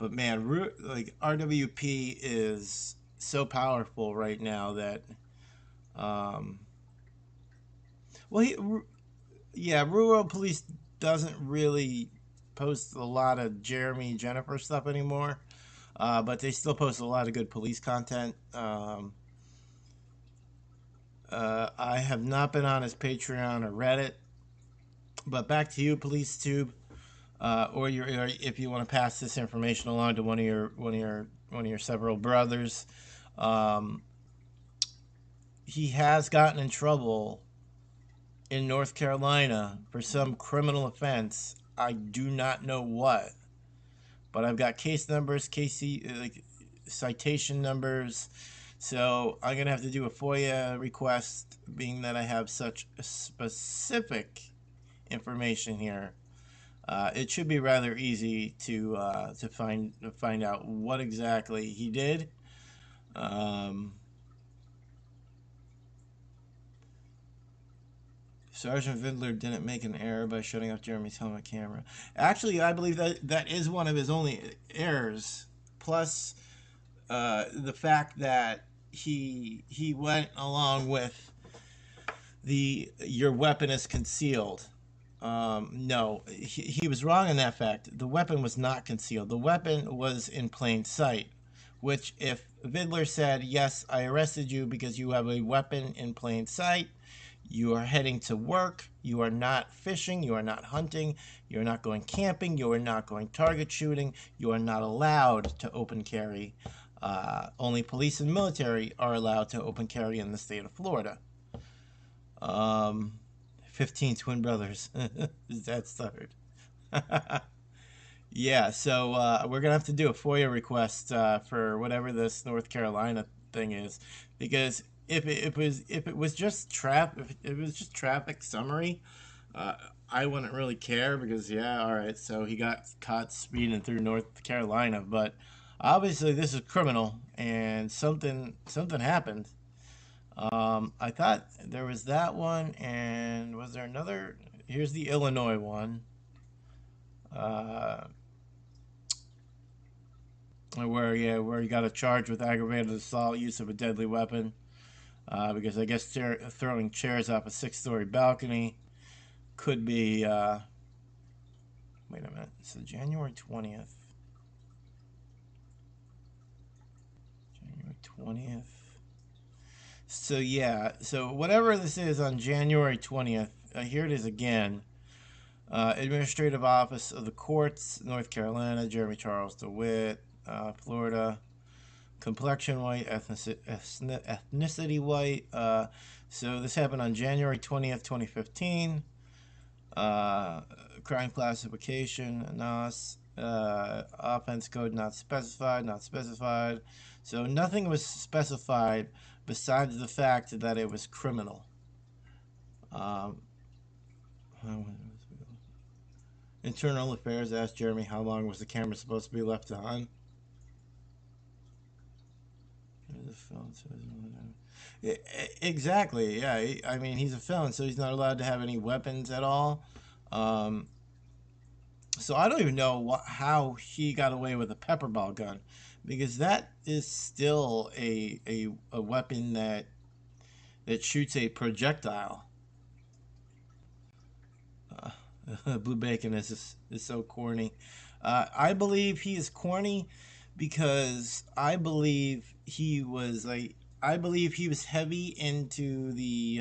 man, like RWP is so powerful right now that, um, well, yeah, rural police doesn't really post a lot of Jeremy Jennifer stuff anymore. But they still post a lot of good police content. I have not been on his Patreon or Reddit. But back to you, PoliceTube, or if you want to pass this information along to one of your several brothers. Um, he has gotten in trouble in North Carolina for some criminal offense. I do not know what, but I've got case numbers, like citation numbers. So I'm gonna have to do a FOIA request, being that I have such specific information here. It should be rather easy to find out what exactly he did. Sergeant Vidler didn't make an error by shutting off Jeremy's helmet camera. Actually, I believe that is one of his only errors. Plus, the fact that he went along with your weapon is concealed. No, he was wrong in that fact. The weapon was not concealed. The weapon was in plain sight. Which, if Vidler said, yes, I arrested you because you have a weapon in plain sight, you are heading to work, you are not fishing, you are not hunting, you are not going camping, you are not going target shooting, you are not allowed to open carry. Only police and military are allowed to open carry in the state of Florida. 15 twin brothers. Is that stuttered? Yeah, so we're gonna have to do a FOIA request for whatever this North Carolina thing is, because if it was just traffic summary, I wouldn't really care, because yeah, all right, so he got caught speeding through North Carolina, but obviously this is criminal, and something happened. I thought there was that one, and was there another? Here's the Illinois one. Where he got a charge with aggravated assault, use of a deadly weapon, because I guess throwing chairs off a 6-story balcony could be. Wait a minute. So January 20th. January 20th. So yeah. So whatever this is on January 20th. Here it is again. Administrative Office of the Courts, North Carolina, Jeremy Charles Dewitte, Florida. Complexion white, ethnicity white. So this happened on January 20th, 2015. Crime classification, NOS. Offense code not specified. So nothing was specified besides the fact that it was criminal. Internal Affairs asked Jeremy how long was the camera supposed to be left on. Exactly, yeah. I mean, he's a felon, so he's not allowed to have any weapons at all. So I don't even know how he got away with a pepper ball gun, because that is still a weapon that shoots a projectile. Blue Bacon is so corny. I believe he is corny because I believe he was heavy into the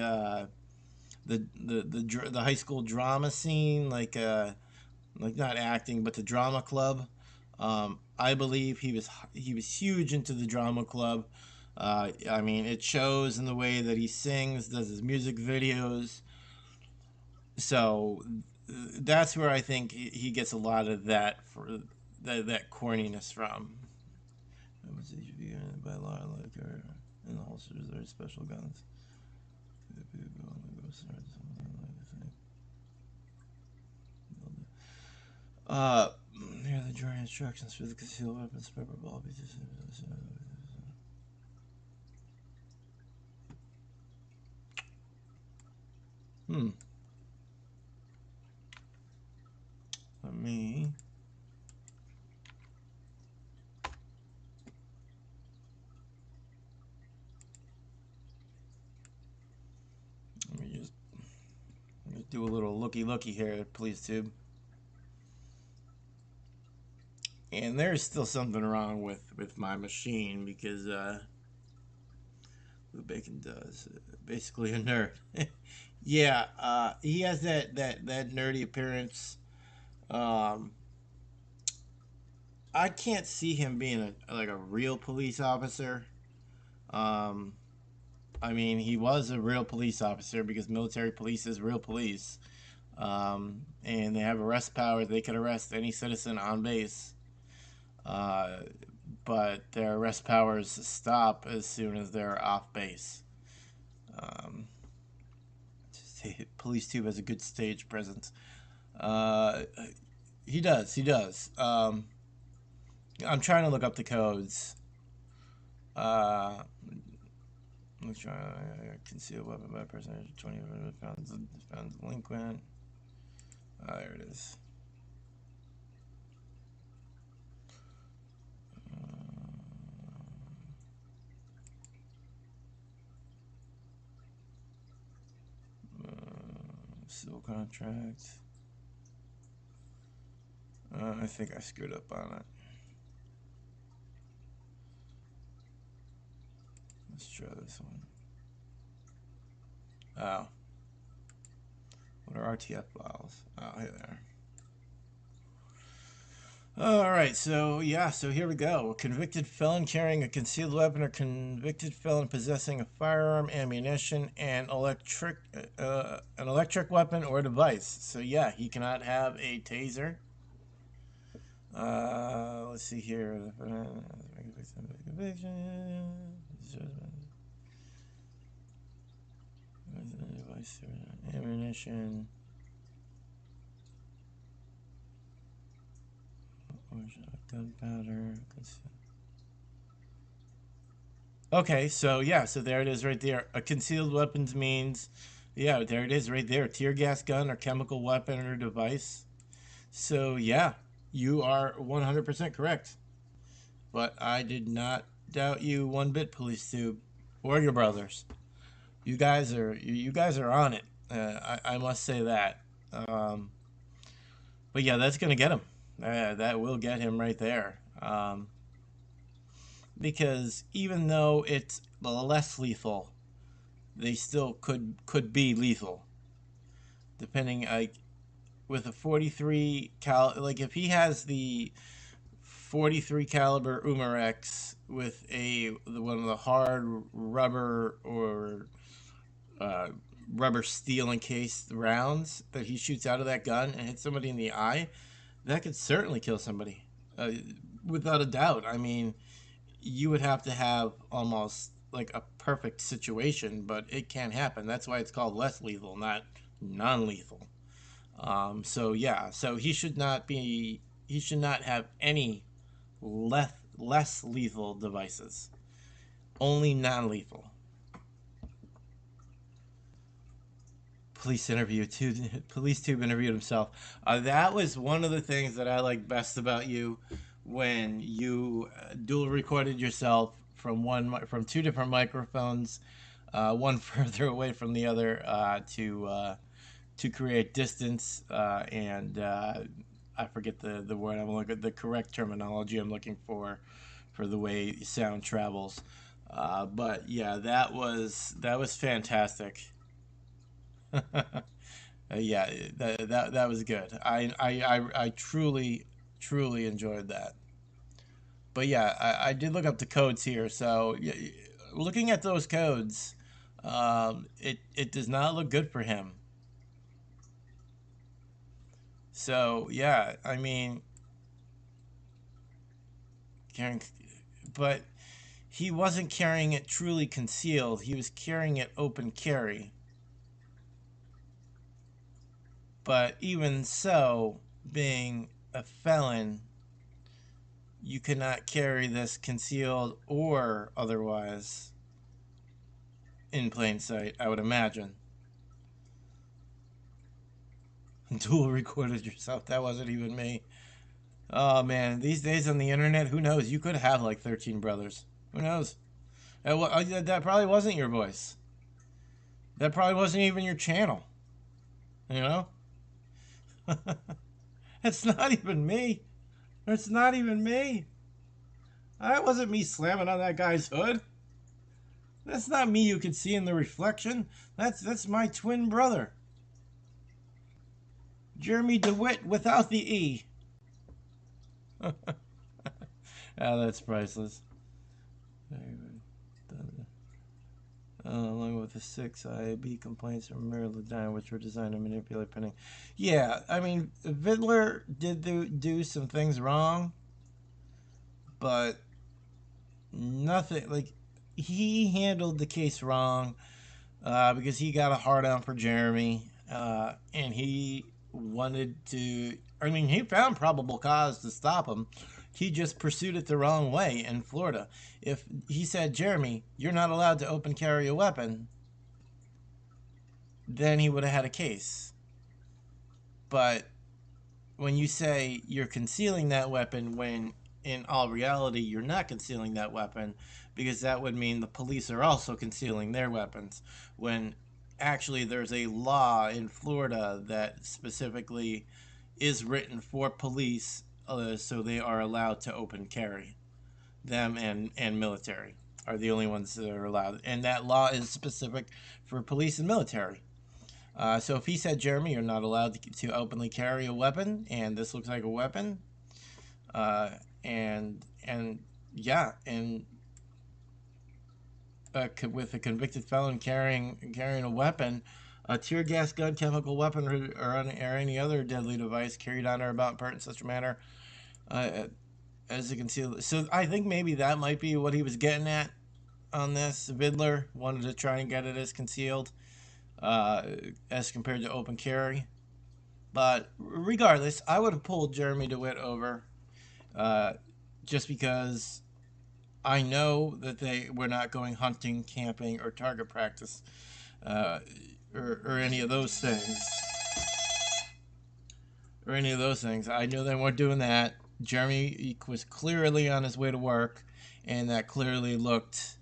high school drama scene, like not acting, but the drama club. I believe he was huge into the drama club. I mean, it shows in the way that he sings, does his music videos. So that's where I think he gets a lot of that that corniness from. By law, in the holsters are special guns. Here are the jury instructions for the concealed weapons pepper ball. Hmm. Let me just do a little looky here, please, tube. And there's still something wrong with my machine because Blue Bacon does basically a nerd. Yeah, he has that nerdy appearance. Um, I can't see him being a real police officer. Um, I mean, he was a real police officer because military police is real police. And they have arrest powers. They can arrest any citizen on base. Uh, but their arrest powers stop as soon as they're off base. Um, Police Tube has a good stage presence. Uh, he does. He does. I'm trying to look up the codes. Let's try concealed weapon by person 20 found delinquent. There it is. Civil contract. I think I screwed up on it. Let's try this one. Oh. What are RTF files? Oh, here they are. Alright, so yeah, so here we go. A convicted felon carrying a concealed weapon or convicted felon possessing a firearm, ammunition, and an electric weapon or device. So yeah, he cannot have a taser. Let's see here. Ammunition. Gunpowder. Okay, so yeah, so there it is right there. A concealed weapons means, yeah, there it is right there. Tear gas gun or chemical weapon or device. So yeah, you are 100% correct. But I did not doubt you one bit, Police Tube, or your brothers. You guys are on it. I must say that. But yeah, that's gonna get him. That will get him right there. Because even though it's less lethal, they still could be lethal, depending like with a 43 like if he has the 43 caliber Umarex with one of the hard rubber or uh, rubber steel encased rounds that he shoots out of that gun and hits somebody in the eye, that could certainly kill somebody, without a doubt. I mean, you would have to have almost like a perfect situation, but it can happen. That's why it's called less lethal, not non-lethal. So yeah, so he should not be. He should not have any less lethal devices. Only non-lethal. Police tube interviewed himself. That was one of the things that I like best about you, when you dual recorded yourself from two different microphones, one further away from the other, to create distance, and I forget the word I'm looking, the correct terminology I'm looking for the way sound travels. But yeah, that was fantastic. Yeah, that was good. I truly enjoyed that. But yeah, I did look up the codes here. So looking at those codes, it does not look good for him. So yeah, I mean, carrying, but he wasn't carrying it truly concealed. He was carrying it open carry. But even so, being a felon, you cannot carry this concealed or otherwise in plain sight, I would imagine. Dual recorded yourself. That wasn't even me. Oh man, these days on the internet, who knows? You could have like 13 brothers. Who knows? That probably wasn't your voice. That probably wasn't even your channel. You know? It's not even me. It's not even me. That wasn't me slamming on that guy's hood. That's not me you could see in the reflection. That's my twin brother. Jeremy Dewitte without the E. Oh, that's priceless. Along with the 6 IAB complaints from Maryland, which were designed to manipulate pending. Yeah, I mean, Vidler did do some things wrong, but nothing, like, he handled the case wrong because he got a hard on for Jeremy, and he wanted to, I mean, he found probable cause to stop him. He just pursued it the wrong way in Florida. If he said, Jeremy, you're not allowed to open carry a weapon, then he would have had a case. But when you say you're concealing that weapon when in all reality you're not concealing that weapon, because that would mean the police are also concealing their weapons, when actually there's a law in Florida that specifically is written for police, so they are allowed to open carry. Them and military are the only ones that are allowed, and that law is specific for police and military. So if he said, Jeremy, you're not allowed to openly carry a weapon, and this looks like a weapon, and yeah, and with a convicted felon carrying a weapon, a tear gas, gun, chemical weapon, or any other deadly device carried on or about in part in such a manner as to conceal. So I think maybe that might be what he was getting at on this. Vidler wanted to try and get it as concealed as compared to open carry. But regardless, I would have pulled Jeremy Dewitte over just because I know that they were not going hunting, camping, or target practice or any of those things. I knew they weren't doing that. Jeremy was clearly on his way to work, and that clearly looked,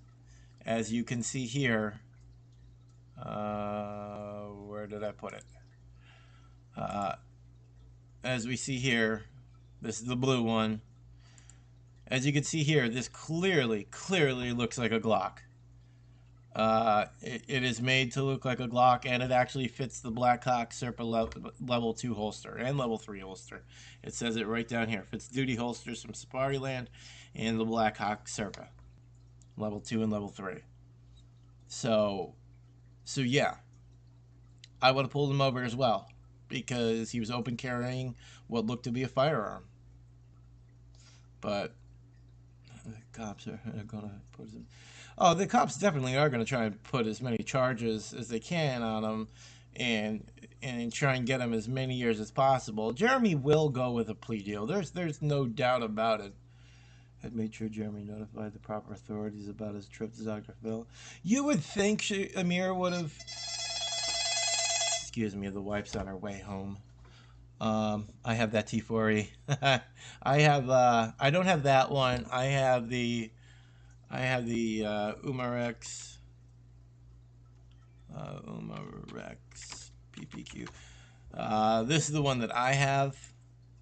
as you can see here, where did I put it? As we see here, this is the blue one. As you can see here, this clearly looks like a Glock. It is made to look like a Glock, and it actually fits the Blackhawk Serpa level 2 holster and level 3 holster. It says it right down here. Fits duty holsters from Safariland and the Blackhawk Serpa level 2 and level 3. So yeah, I would have pulled him over as well because he was open carrying what looked to be a firearm. But the cops are going to put him. Oh, the cops definitely are going to try and put as many charges as they can on him and try and get him as many years as possible. Jeremy will go with a plea deal. There's no doubt about it. I'd made sure Jeremy notified the proper authorities about his trip to Dr. Phil. You would think Amir would have... Excuse me, the wife's on her way home. I have that T4E. I don't have that one. I have the Umarex PPQ. This is the one that I have.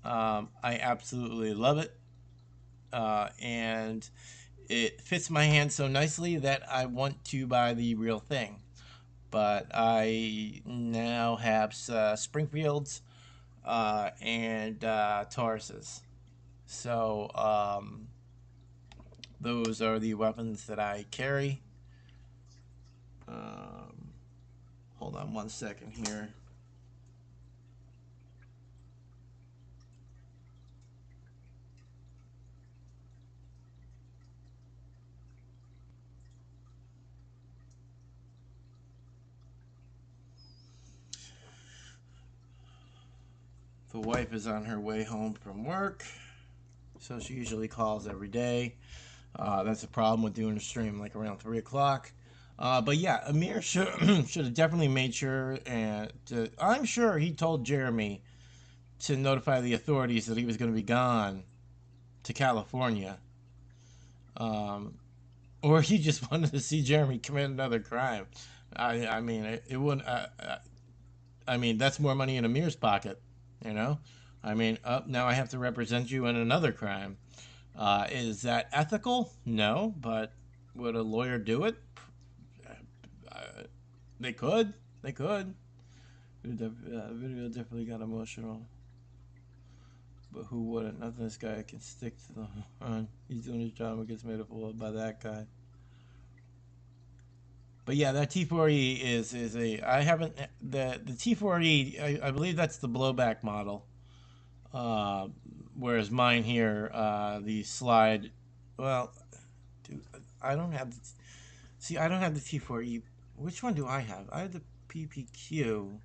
I absolutely love it. And it fits my hand so nicely that I want to buy the real thing. But I now have Springfields and Tauruses. So those are the weapons that I carry. Hold on one second here. The wife is on her way home from work, so she usually calls every day. That's a problem with doing a stream like around 3 o'clock. But yeah, Amir should should have definitely made sure, and I'm sure he told Jeremy to notify the authorities that he was going to be gone to California, um, or he just wanted to see Jeremy commit another crime. I mean, it wouldn't. I mean, that's more money in Amir's pocket, you know. I mean, now I have to represent you in another crime. Is that ethical? No, but would a lawyer do it? Uh, they could. They could. Video definitely got emotional. But who wouldn't? Nothing this guy can stick to the run. He's doing his job and gets made a fool of by that guy. But yeah, that T4E is a I haven't the T4E I believe that's the blowback model. Uh, Whereas mine here, the slide, well, dude, I don't have the, see I don't have the T4E. Which one do I have? I have the PPQ,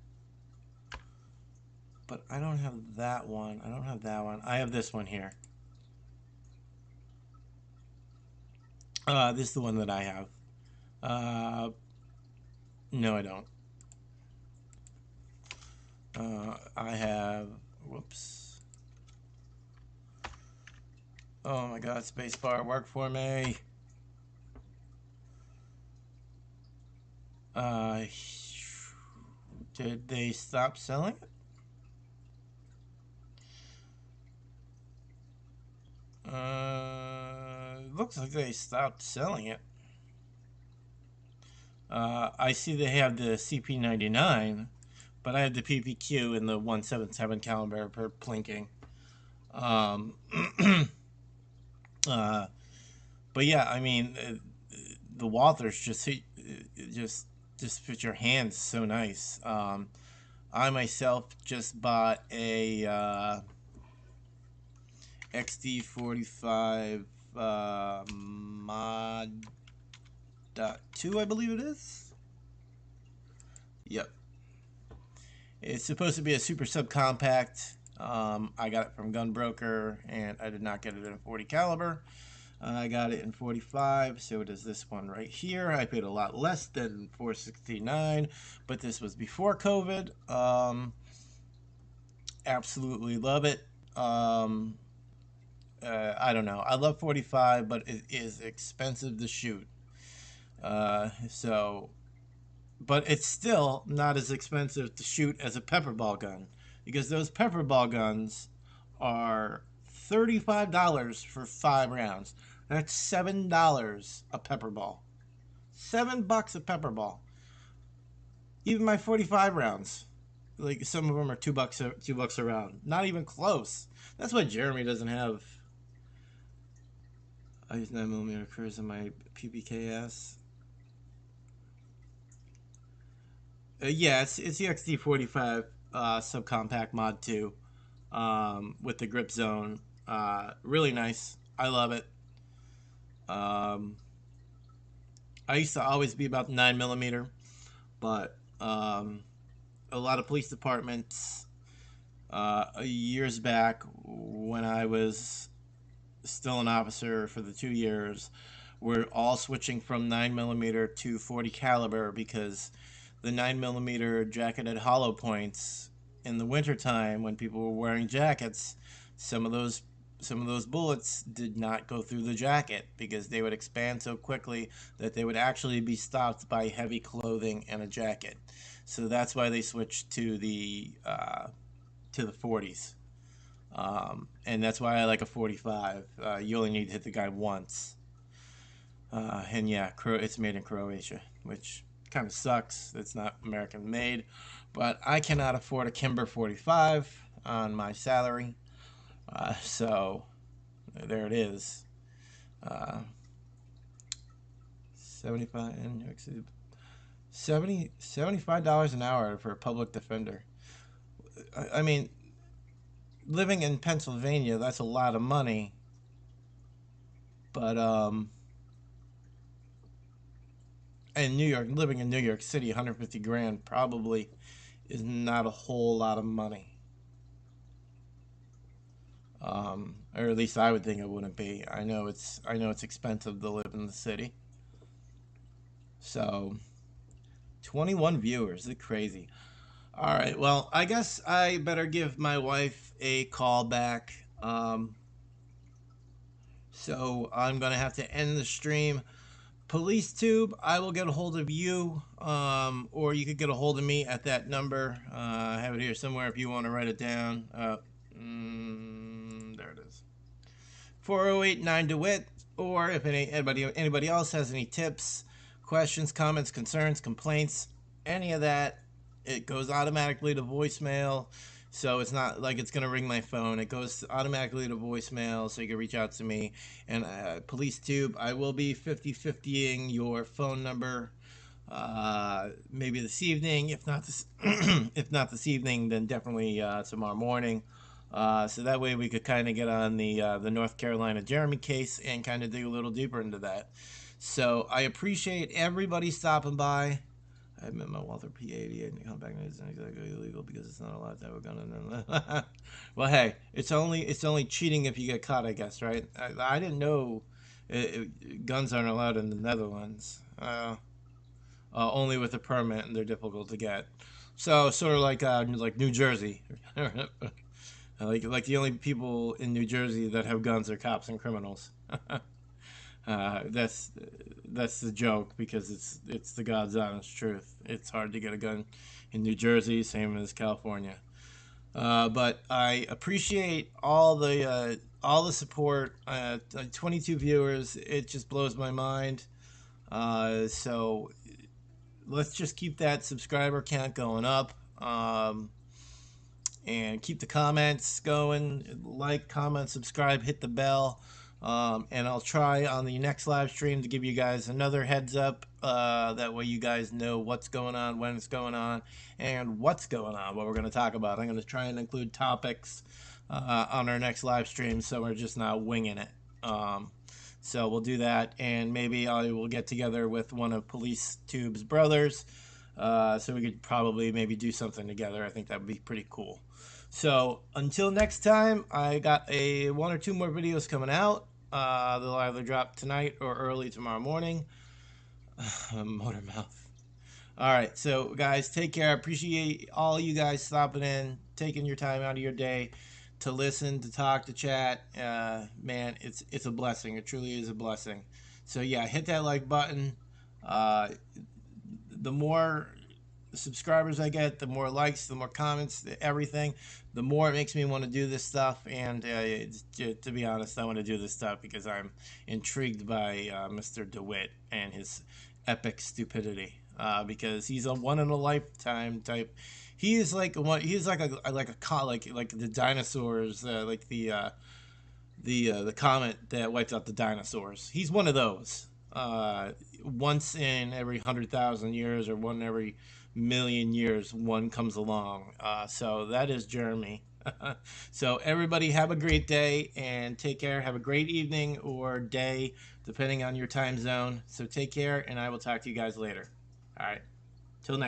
but I don't have that one. I don't have that one. I have this one here. This is the one that I have. No, I don't. I have. Whoops. Oh my God, spacebar, work for me. Did they stop selling it? Looks like they stopped selling it. I see they have the CP99, but I have the PPQ and the 177 caliber per plinking. Um, but yeah, I mean, the Walthers just fit your hands so nice. I myself just bought a XD45 mod .2, I believe it is. Yep. It's supposed to be a super subcompact. I got it from Gunbroker, and I did not get it in 40 caliber. I got it in 45, so does this one right here. I paid a lot less than 469, but this was before COVID. Absolutely love it. I don't know. I love 45, but it is expensive to shoot. So, but it's still not as expensive to shoot as a pepper ball gun, because those pepper ball guns are $35 for 5 rounds. That's $7 a pepper ball. $7 a pepper ball. Even my 45 rounds, like some of them are $2 a round. Not even close. That's why Jeremy doesn't have. I use 9mm curves in my PPKS. Yeah, it's the XD45 subcompact mod 2 with the grip zone. Really nice. I love it. I used to always be about 9mm, but a lot of police departments years back when I was still an officer for the 2 years, we're all switching from 9mm to 40 caliber because the 9mm jacketed hollow points in the wintertime when people were wearing jackets, some of those bullets did not go through the jacket because they would expand so quickly that they would actually be stopped by heavy clothing and a jacket. So that's why they switched to the 40s. And that's why I like a 45. You only need to hit the guy once. And yeah, it's made in Croatia, which kind of sucks. It's not American made. But I cannot afford a Kimber 45 on my salary. So there it is. 75 and $75 an hour for a public defender. I mean, living in Pennsylvania, that's a lot of money. But in New York, living in New York City, 150 grand probably is not a whole lot of money. Or at least I would think it wouldn't be. I know it's expensive to live in the city. So 21 viewers. It's crazy. All right. Well, I guess I better give my wife a call back. So I'm going to have to end the stream. Police Tube, I will get a hold of you, or you could get a hold of me at that number. I have it here somewhere if you want to write it down. There it is. 4089 Dewitte, or if anybody else has any tips, questions, comments, concerns, complaints, any of that, it goes automatically to voicemail. So it's not like it's going to ring my phone. It goes automatically to voicemail, so you can reach out to me. And Police Tube, I will be 50-50ing your phone number maybe this evening. If not this, if not this evening, then definitely tomorrow morning. So that way we could kind of get on the North Carolina Jeremy case and kind of dig a little deeper into that. So I appreciate everybody stopping by. I met my Walther P88 and come back and it's not exactly illegal because it's not allowed to have a gun. Well, hey, it's only cheating if you get caught, I guess, right? I didn't know guns aren't allowed in the Netherlands. Only with a permit, and they're difficult to get. So sort of like New Jersey. like the only people in New Jersey that have guns are cops and criminals. That's the joke, because it's the God's honest truth. It's hard to get a gun in New Jersey, same as California. But I appreciate all the support. 22 viewers, it just blows my mind. So let's just keep that subscriber count going up. And keep the comments going. Like, comment, subscribe, hit the bell. And I'll try on the next live stream to give you guys another heads up. That way you guys know what's going on, when it's going on, and what's going on, what we're going to talk about. I'm going to try and include topics on our next live stream, so we're just not winging it. So we'll do that, and maybe I will get together with one of Police Tube's brothers, so we could probably maybe do something together. I think that would be pretty cool. So until next time, I got one or two more videos coming out. They'll either drop tonight or early tomorrow morning. Motor mouth. All right, so guys, take care. I appreciate all you guys stopping in, taking your time out of your day to listen, to talk, to chat. Man, it's a blessing. It truly is a blessing. So yeah, hit that like button. The more subscribers I get, the more likes, the more comments, everything, the more it makes me want to do this stuff. And to be honest, I want to do this stuff because I'm intrigued by Mr. Dewitte and his epic stupidity, because he's a one-in-a-lifetime type. He is like the dinosaurs, like the comet that wiped out the dinosaurs. He's one of those. Once in every 100,000 years, or one every million years, one comes along. So that is Jeremy. So everybody have a great day and take care. Have a great evening or day, depending on your time zone. So take care, and I will talk to you guys later. All right. Till next time.